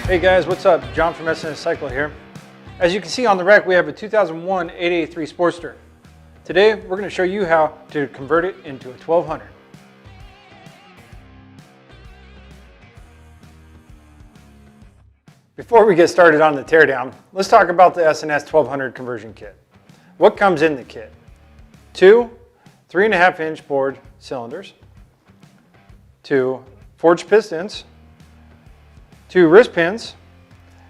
Hey guys, what's up? John from S&S Cycle here. As you can see on the rack, we have a 2001 883 Sportster. Today, we're going to show you how to convert it into a 1200. Before we get started on the teardown, let's talk about the S&S 1200 conversion kit. What comes in the kit? 2 3.5-inch bored cylinders, 2 forged pistons, 2 wrist pins,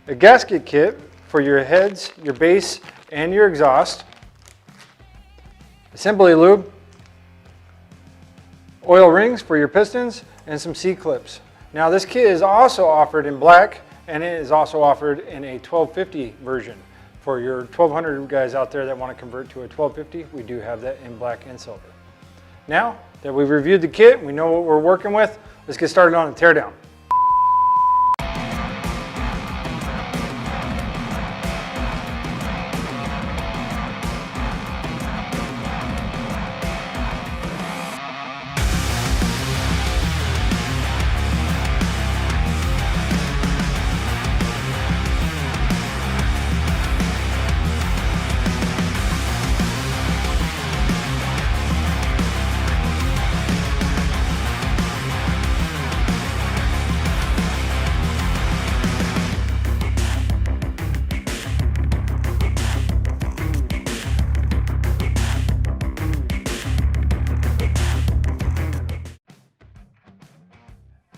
a gasket kit for your heads, your base, and your exhaust, assembly lube, oil rings for your pistons, and some C-clips. Now this kit is also offered in black, and it is also offered in a 1250 version. For your 1200 guys out there that want to convert to a 1250, we do have that in black and silver. Now that we've reviewed the kit, we know what we're working with, let's get started on the teardown.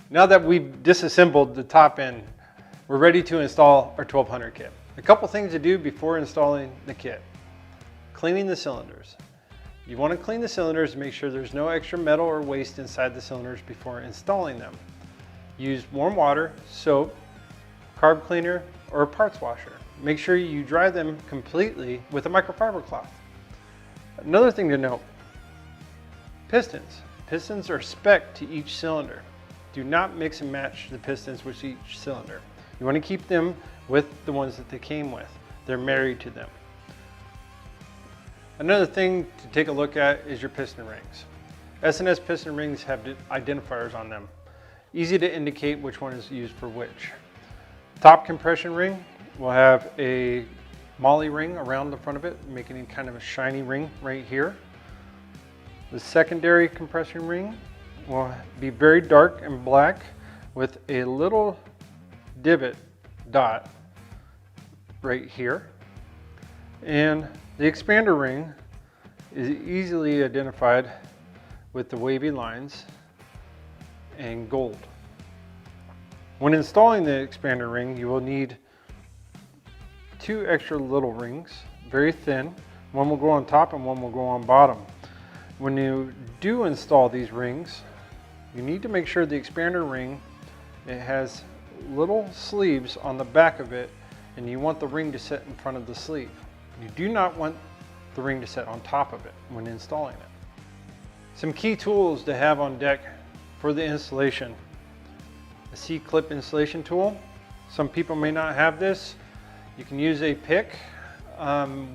Now that we've disassembled the top end, we're ready to install our 1200 kit. A couple things to do before installing the kit. Cleaning the cylinders. You want to clean the cylinders to make sure there's no extra metal or waste inside the cylinders before installing them. Use warm water, soap, carb cleaner, or a parts washer. Make sure you dry them completely with a microfiber cloth. Another thing to note, pistons. Pistons are spec'd to each cylinder. Do not mix and match the pistons with each cylinder. You want to keep them with the ones that they came with. They're married to them. Another thing to take a look at is your piston rings. S&S piston rings have identifiers on them. Easy to indicate which one is used for which. Top compression ring will have a moly ring around the front of it, making it kind of a shiny ring right here. The secondary compression ring will be very dark and black with a little divot dot right here. And the expander ring is easily identified with the wavy lines and gold. When installing the expander ring, you will need 2 extra little rings, very thin. One will go on top and one will go on bottom. When you do install these rings, you need to make sure the expander ring, it has little sleeves on the back of it, and you want the ring to sit in front of the sleeve. You do not want the ring to sit on top of it when installing it. Some key tools to have on deck for the installation. A C-clip installation tool. Some people may not have this. You can use a pick.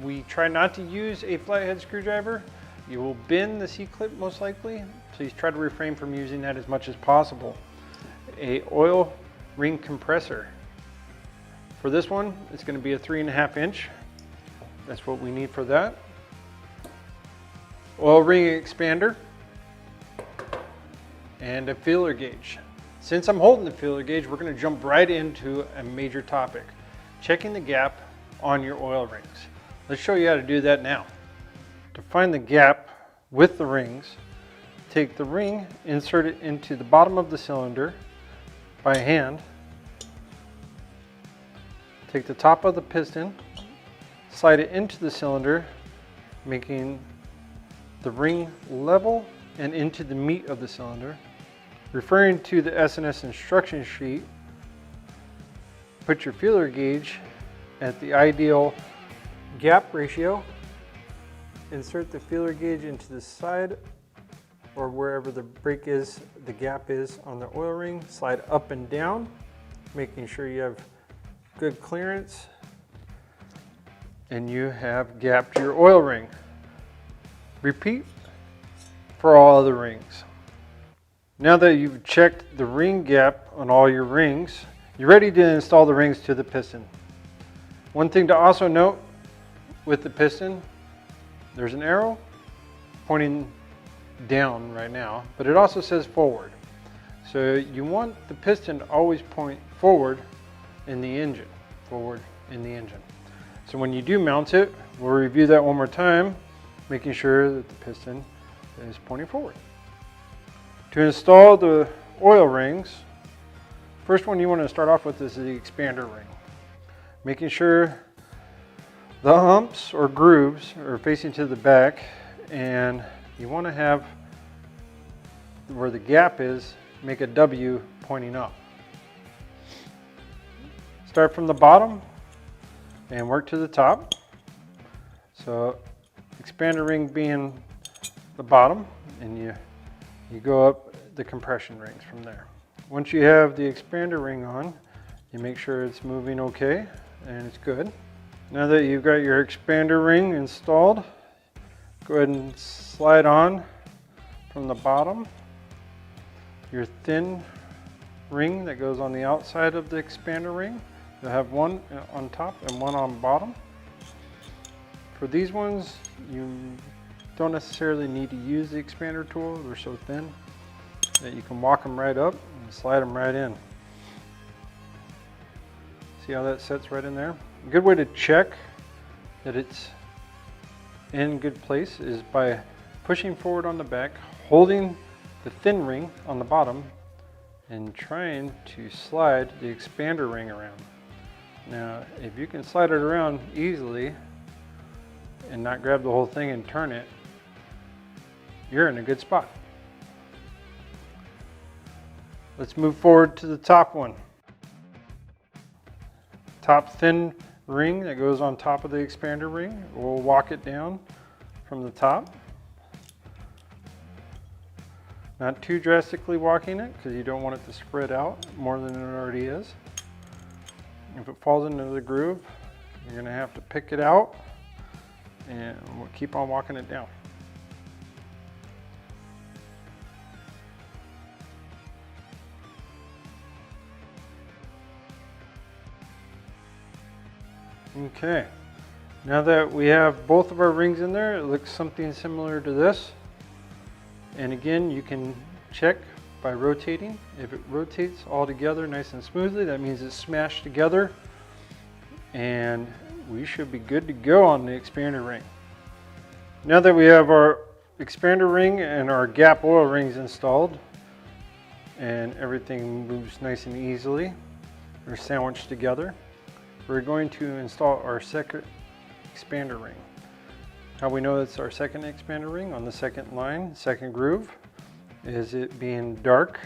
We try not to use a flathead screwdriver. You will bend the C-clip most likely. Please try to refrain from using that as much as possible. A oil ring compressor. For this one, it's going to be a 3.5-inch. That's what we need for that. Oil ring expander and a feeler gauge. Since I'm holding the feeler gauge, we're going to jump right into a major topic, checking the gap on your oil rings. Let's show you how to do that now. To find the gap with the rings, take the ring, insert it into the bottom of the cylinder by hand. Take the top of the piston, slide it into the cylinder, making the ring level and into the meat of the cylinder. Referring to the S&S instruction sheet, put your feeler gauge at the ideal gap ratio. Insert the feeler gauge into the side or wherever the break is, the gap is on the oil ring. Slide up and down, making sure you have good clearance, and you have gapped your oil ring. Repeat for all other rings. Now that you've checked the ring gap on all your rings, You're ready to install the rings to the piston. One thing to also note with the piston, there's an arrow pointing down right now, but it also says forward. So you want the piston to always point forward in the engine, So when you do mount it, we'll review that one more time, making sure that the piston is pointing forward. To install the oil rings, first one you want to start off with is the expander ring. Making sure the humps or grooves are facing to the back, and you want to have where the gap is, make a W pointing up. Start from the bottom and work to the top. So expander ring being the bottom, and you go up the compression rings from there. Once you have the expander ring on, you make sure it's moving okay and it's good. Now that you've got your expander ring installed, go ahead and slide on from the bottom your thin ring that goes on the outside of the expander ring. You'll have one on top and one on bottom. For these ones, you don't necessarily need to use the expander tool. They're so thin that you can walk them right up and slide them right in. See how that sets right in there? A good way to check that it's in good place is by pushing forward on the back, holding the thin ring on the bottom, and trying to slide the expander ring around. Now, if you can slide it around easily and not grab the whole thing and turn it, you're in a good spot. Let's move forward to the top one. Top thin ring that goes on top of the expander ring. We'll walk it down from the top. Not too drastically walking it because you don't want it to spread out more than it already is. If it falls into the groove, you're going to have to pick it out, and we'll keep on walking it down. Okay, now that we have both of our rings in there, it looks something similar to this. And again, you can check by rotating. If it rotates all together nice and smoothly, that means it's smashed together, and we should be good to go on the expander ring. Now that we have our expander ring and our gap oil rings installed, and everything moves nice and easily, they're sandwiched together, we're going to install our second expander ring. How we know it's our second expander ring, on the second line, second groove, is it being dark,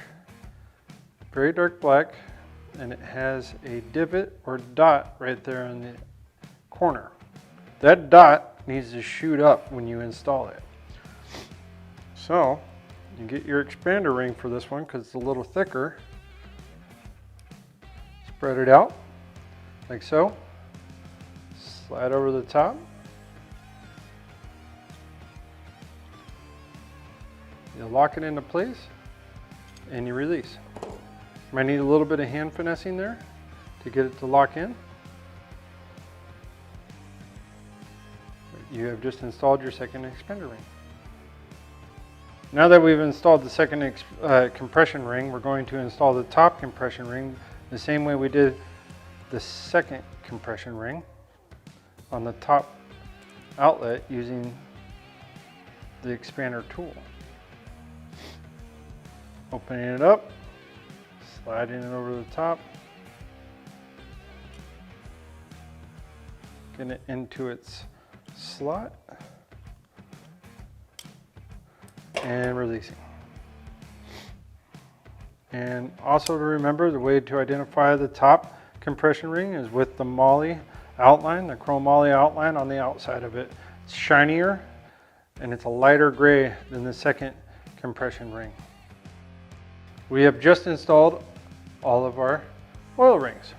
very dark black, and it has a divot or dot right there in the corner. That dot needs to shoot up when you install it. So you get your expander ring for this one because it's a little thicker. Spread it out like so. Slide over the top. You lock it into place and you release. Might need a little bit of hand finessing there to get it to lock in. You have just installed your second expander ring. Now that we've installed the second compression ring, we're going to install the top compression ring the same way we did the second compression ring on the top outlet using the expander tool. Opening it up, sliding it over the top, getting it into its slot, and releasing. And also to remember, the way to identify the top compression ring is with the moly outline, the chrome moly outline on the outside of it. It's shinier and it's a lighter gray than the second compression ring. We have just installed all of our oil rings.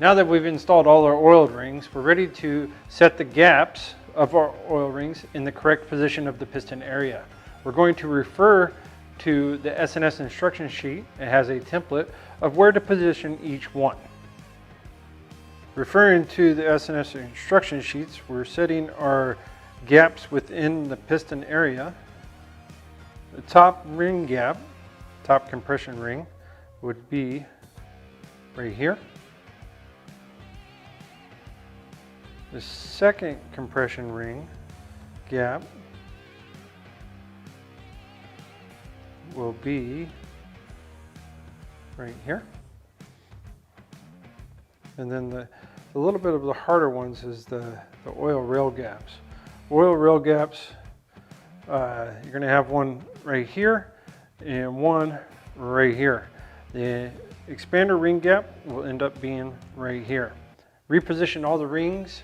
Now that we've installed all our oil rings, we're ready to set the gaps of our oil rings in the correct position of the piston area. We're going to refer to the S&S instruction sheet. It has a template of where to position each one. Referring to the S&S instruction sheets, we're setting our gaps within the piston area. The top ring gap, top compression ring, would be right here. The second compression ring gap will be right here. And then the little bit of the harder ones is the oil rail gaps. Oil rail gaps, you're going to have one right here and one right here. The expander ring gap will end up being right here. Reposition all the rings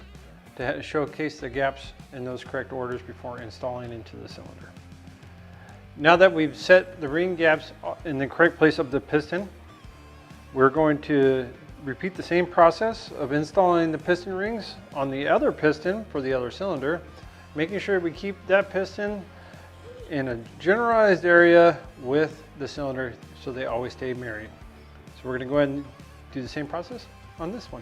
to showcase the gaps in those correct orders before installing into the cylinder. Now that we've set the ring gaps in the correct place of the piston, we're going to repeat the same process of installing the piston rings on the other piston for the other cylinder, making sure we keep that piston in a generalized area with the cylinder so they always stay married. So we're going to go ahead and do the same process on this one.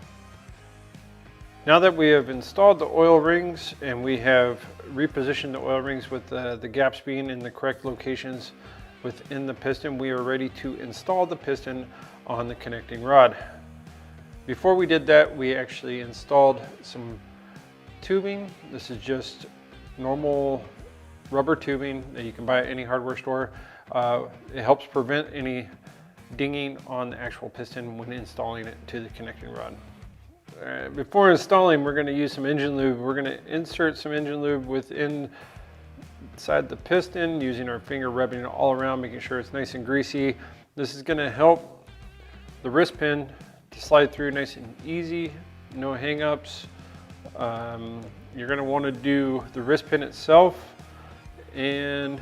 Now that we have installed the oil rings and we have repositioned the oil rings with the gaps being in the correct locations within the piston, we are ready to install the piston on the connecting rod. Before we did that, we actually installed some tubing. This is just normal rubber tubing that you can buy at any hardware store. It helps prevent any dinging on the actual piston when installing it to the connecting rod. Before installing, we're going to use some engine lube. We're going to insert some engine lube inside the piston using our finger, rubbing it all around, making sure it's nice and greasy. This is going to help the wrist pin to slide through nice and easy, no hang-ups. You're going to want to do the wrist pin itself and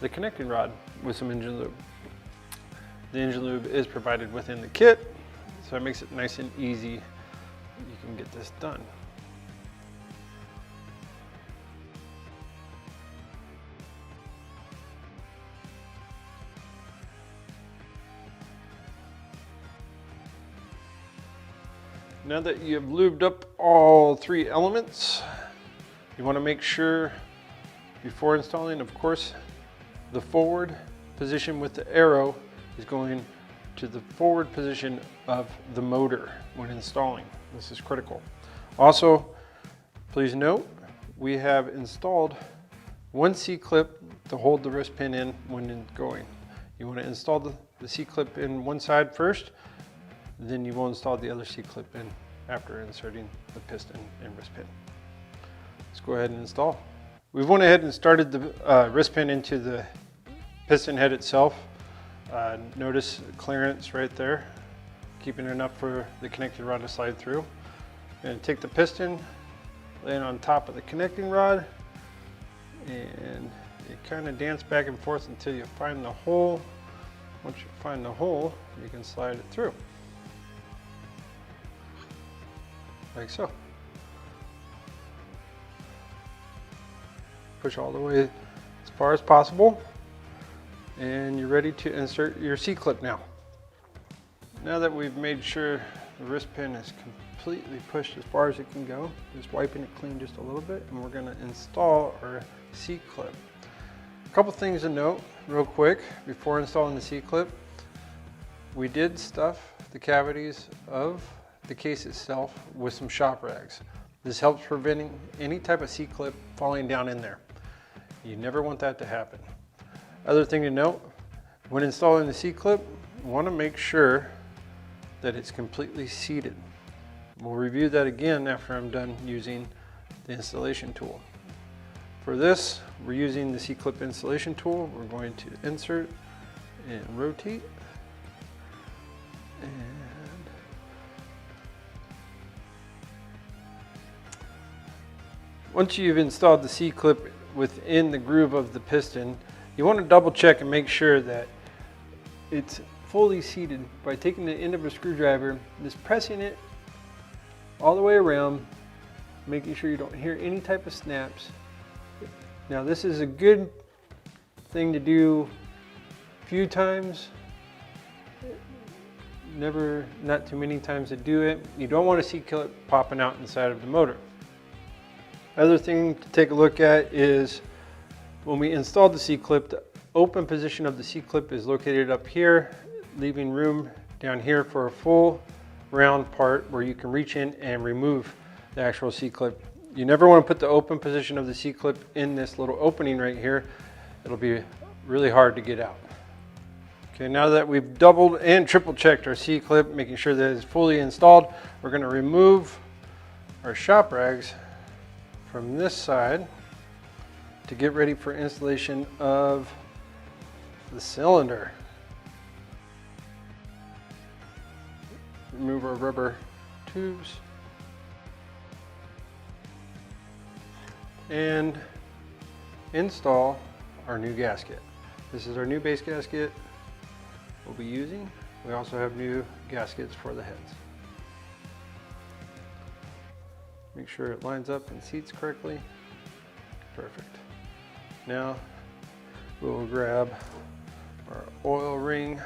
the connecting rod with some engine lube. The engine lube is provided within the kit, so it makes it nice and easy. You can get this done. Now that you have lubed up all three elements, you want to make sure before installing, of course, the forward position with the arrow is going to the forward position of the motor when installing. This is critical. Also, please note, we have installed one C-clip to hold the wrist pin in when going. You want to install the C-clip in one side first, then you will install the other C-clip in after inserting the piston and wrist pin. Let's go ahead and install. We've went ahead and started the wrist pin into the piston head itself. Notice clearance right there, keeping enough for the connecting rod to slide through. And take the piston, lay it on top of the connecting rod, and you kind of dance back and forth until you find the hole. Once you find the hole, you can slide it through. Like so. Push all the way as far as possible, and you're ready to insert your C-clip now. Now that we've made sure the wrist pin is completely pushed as far as it can go, just wiping it clean just a little bit, and we're going to install our C-clip. A couple things to note real quick before installing the C-clip. We did stuff the cavities of the case itself with some shop rags. This helps preventing any type of C-clip falling down in there. You never want that to happen. Other thing to note, when installing the C-clip, you want to make sure that it's completely seated. We'll review that again after I'm done using the installation tool. For this, we're using the C-clip installation tool. We're going to insert and rotate. And once you've installed the C-clip within the groove of the piston, you want to double check and make sure that it's fully seated by taking the end of a screwdriver, just pressing it all the way around, making sure you don't hear any type of snaps. Now this is a good thing to do a few times. Not too many times to do it. You don't want to see clip popping out inside of the motor. Other thing to take a look at is when we installed the C-clip, the open position of the C-clip is located up here, leaving room down here for a full round part where you can reach in and remove the actual C-clip. You never want to put the open position of the C-clip in this little opening right here. It'll be really hard to get out. Okay, now that we've doubled and triple checked our C-clip, making sure that it's fully installed, we're going to remove our shop rags from this side to get ready for installation of the cylinder. Remove our rubber tubes and install our new gasket. This is our new base gasket we'll be using. We also have new gaskets for the heads. Make sure it lines up and seats correctly. Perfect. Now we'll grab our oil ring,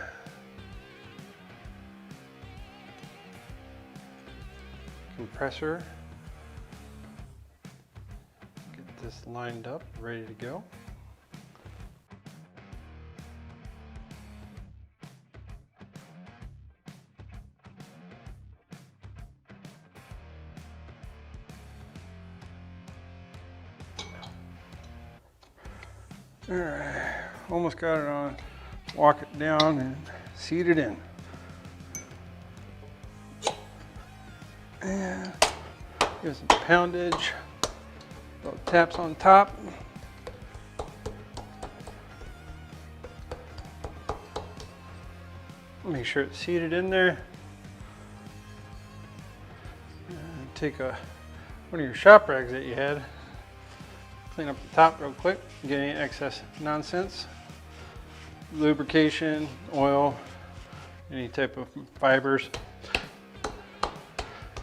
compressor, get this lined up, ready to go. All right, almost got it on. Walk it down and seat it in. And give it some poundage, little taps on top. Make sure it's seated in there. And take one of your shop rags that you had. Clean up the top real quick, get any excess nonsense. Lubrication, oil, any type of fibers.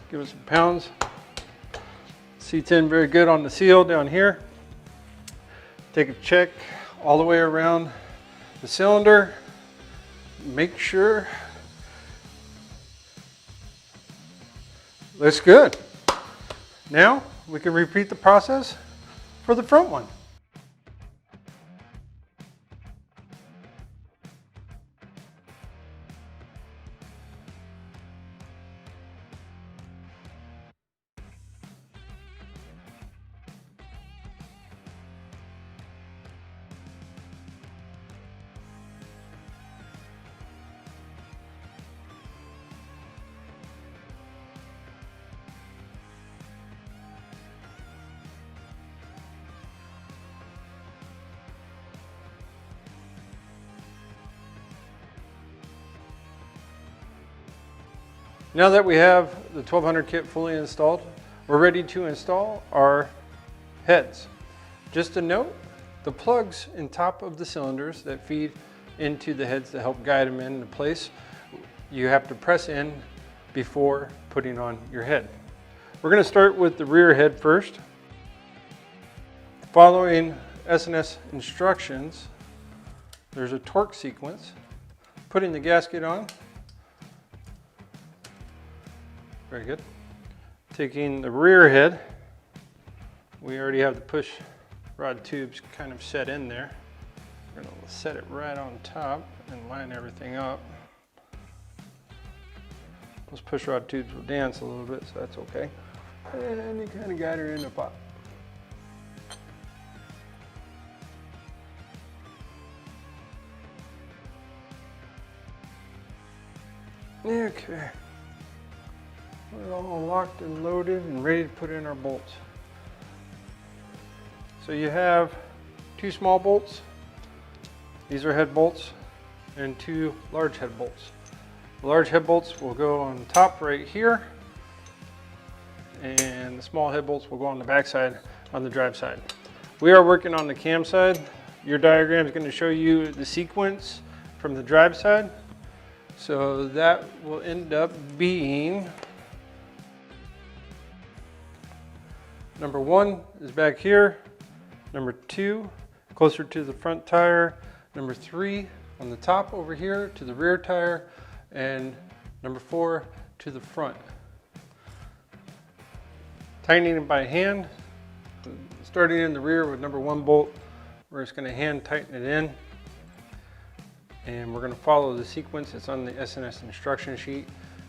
Give it some pounds. Seats in very good on the seal down here. Take a check all the way around the cylinder. Make sure looks good. Now we can repeat the process for the front one. Now that we have the 1200 kit fully installed, we're ready to install our heads. Just a note, the plugs in top of the cylinders that feed into the heads to help guide them into place, you have to press in before putting on your head. We're going to start with the rear head first. Following S&S instructions, there's a torque sequence. Putting the gasket on. Very good. Taking the rear head, we already have the push rod tubes kind of set in there. We're going to set it right on top and line everything up. Those push rod tubes will dance a little bit, so that's okay. And you kind of guide her in the pot. Okay. We're all locked and loaded and ready to put in our bolts. So you have two small bolts. These are head bolts and two large head bolts. The large head bolts will go on top right here, and the small head bolts will go on the back side on the drive side. We are working on the cam side. Your diagram is going to show you the sequence from the drive side. So that will end up being number 1 is back here, number 2 closer to the front tire. Number 3 on the top over here to the rear tire, and number 4 to the front. Tightening it by hand, starting in the rear with number 1 bolt. We're just going to hand tighten it in, and we're going to follow the sequence that's on the S&S instruction sheet,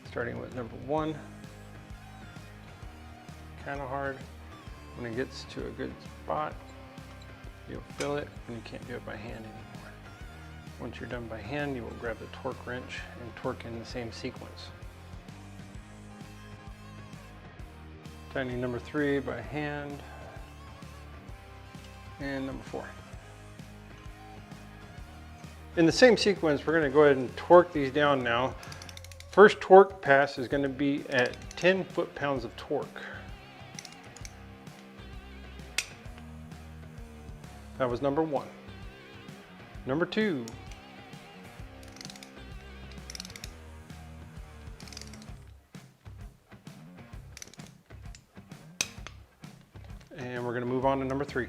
starting with number 1. Kind of hard. When it gets to a good spot, you'll feel it, and you can't do it by hand anymore. Once you're done by hand, you will grab the torque wrench and torque in the same sequence. Tightening number 3 by hand, and number 4. In the same sequence, we're going to go ahead and torque these down now. First torque pass is going to be at 10 foot-pounds of torque. That was number 1. Number 2. And we're going to move on to number 3.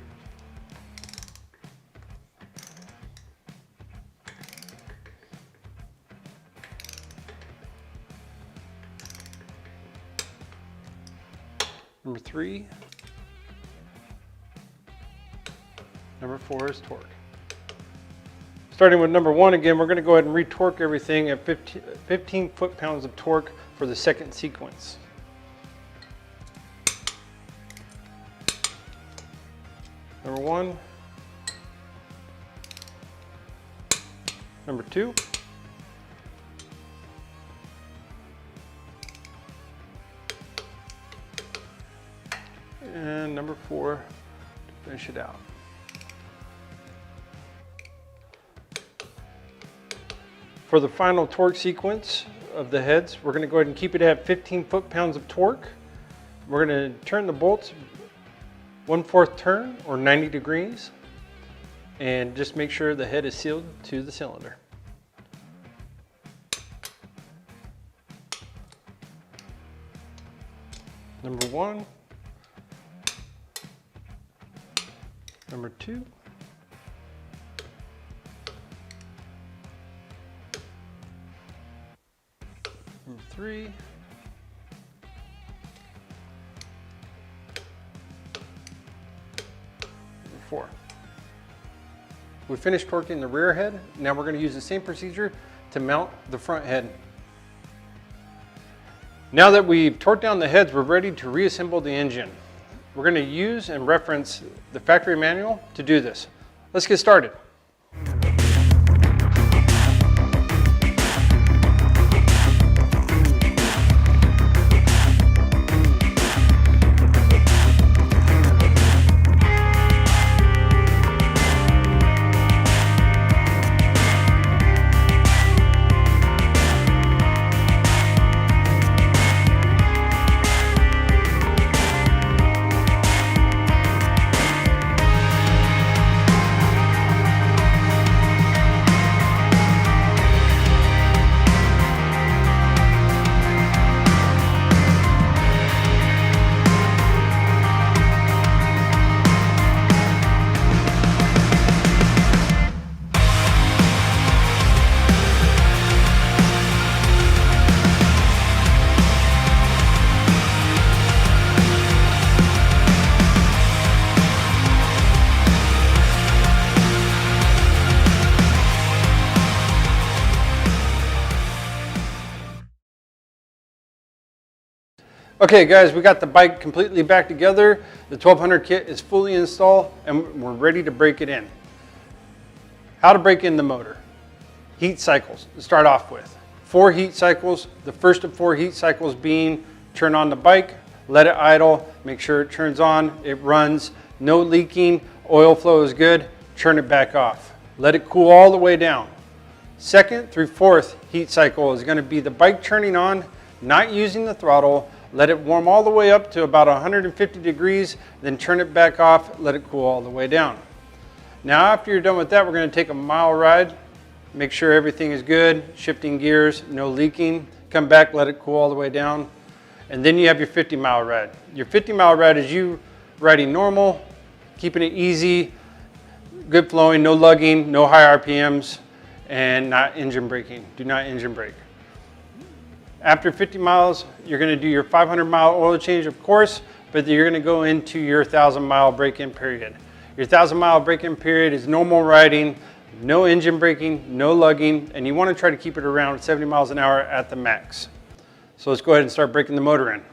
Number 3. Number 4 is torque. Starting with number 1 again, we're going to go ahead and re-torque everything at 15 foot-pounds of torque for the second sequence. Number 1. Number 2. And number 4 to finish it out. For the final torque sequence of the heads, we're going to go ahead and keep it at 15 foot-pounds of torque. We're going to turn the bolts 1/4 turn or 90 degrees, and just make sure the head is sealed to the cylinder. Number 1, number 2, number 3, number 4. We finished torquing the rear head. Now we're going to use the same procedure to mount the front head. Now that we've torqued down the heads, we're ready to reassemble the engine. We're going to use and reference the factory manual to do this. Let's get started. Okay guys, we got the bike completely back together. The 1200 kit is fully installed and we're ready to break it in. How to break in the motor. Heat cycles to start off with. 4 heat cycles. The first of 4 heat cycles being turn on the bike, let it idle, make sure it turns on, it runs, no leaking, oil flow is good, turn it back off. Let it cool all the way down. 2nd through 4th heat cycle is going to be the bike turning on, not using the throttle. Let it warm all the way up to about 150 degrees, then turn it back off, let it cool all the way down. Now after you're done with that, we're going to take a mile ride, make sure everything is good, shifting gears, no leaking, come back, let it cool all the way down, and then you have your 50-mile ride. Your 50-mile ride is you riding normal, keeping it easy, good flowing, no lugging, no high RPMs, and not engine braking. Do not engine brake. After 50 miles, you're going to do your 500-mile oil change, of course, but you're going to go into your 1,000-mile break-in period. Your 1,000-mile break-in period is normal riding, no engine braking, no lugging, and you want to try to keep it around 70 miles an hour at the max. So let's go ahead and start breaking the motor in.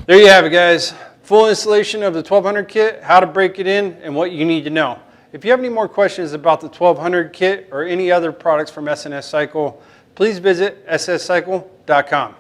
There you have it, guys. Full installation of the 1200 kit, how to break it in, and what you need to know. If you have any more questions about the 1200 kit or any other products from S&S Cycle, please visit sscycle.com.